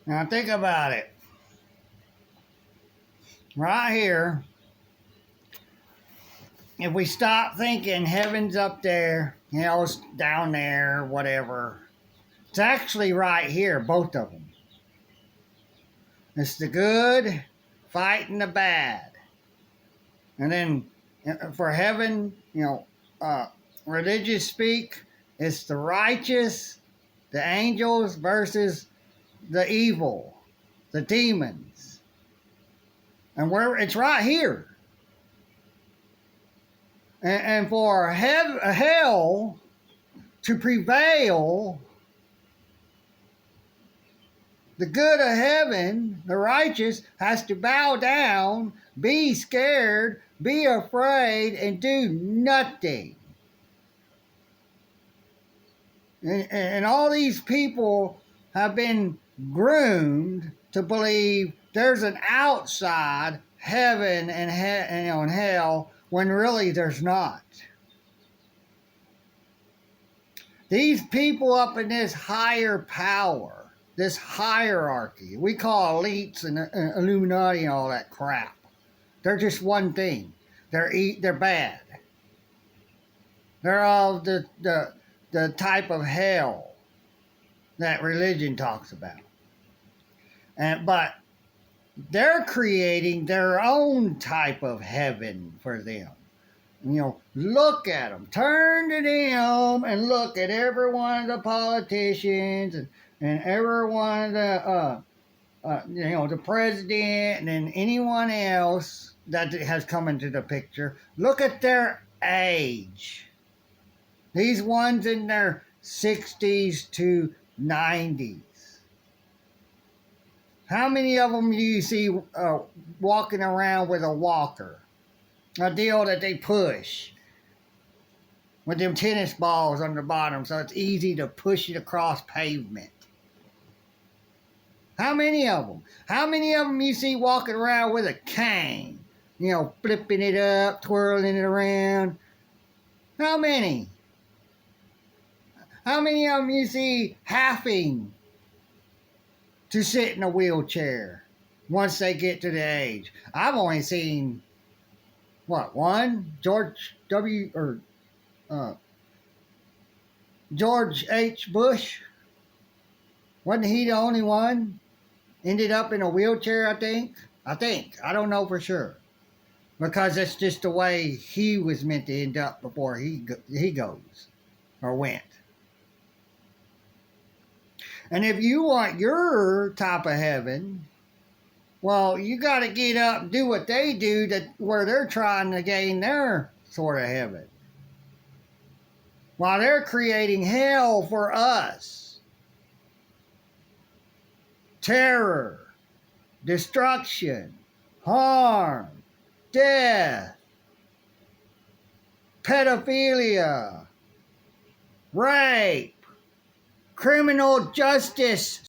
Now think about it. Right here, if we stop thinking heaven's up there, hell's down there, whatever, it's actually right here, both of them. It's the good fighting the bad. And then for heaven, religious speak, it's the righteous, the angels versus the evil, the demons. And it's right here. And for hell to prevail, the good of heaven, the righteous, has to bow down, be scared, be afraid, and do nothing. And all these people have been groomed to believe there's an outside heaven and hell when really there's not. These people up in this higher power, this hierarchy, we call elites and Illuminati and all that crap. They're just one thing. They're bad. They're all the type of hell that religion talks about. But they're creating their own type of heaven for them. Look at them. Turn to them and look at every one of the politicians and every one of the president and anyone else that has come into the picture. Look at their age. These ones in their 60s to 90s. How many of them do you see walking around with a walker? A deal that they push with them tennis balls on the bottom so it's easy to push it across pavement. How many of them? How many of them you see walking around with a cane? Flipping it up, twirling it around. How many? How many of them you see having to sit in a wheelchair once they get to the age? I've only seen, one? George H. Bush? Wasn't he the only one? Ended up in a wheelchair, I think. I don't know for sure. Because that's just the way he was meant to end up before he goes or went. And if you want your type of heaven, well, you got to get up and do what they do where they're trying to gain their sort of heaven. While they're creating hell for us. Terror, destruction, harm, death, pedophilia, rape, criminal justice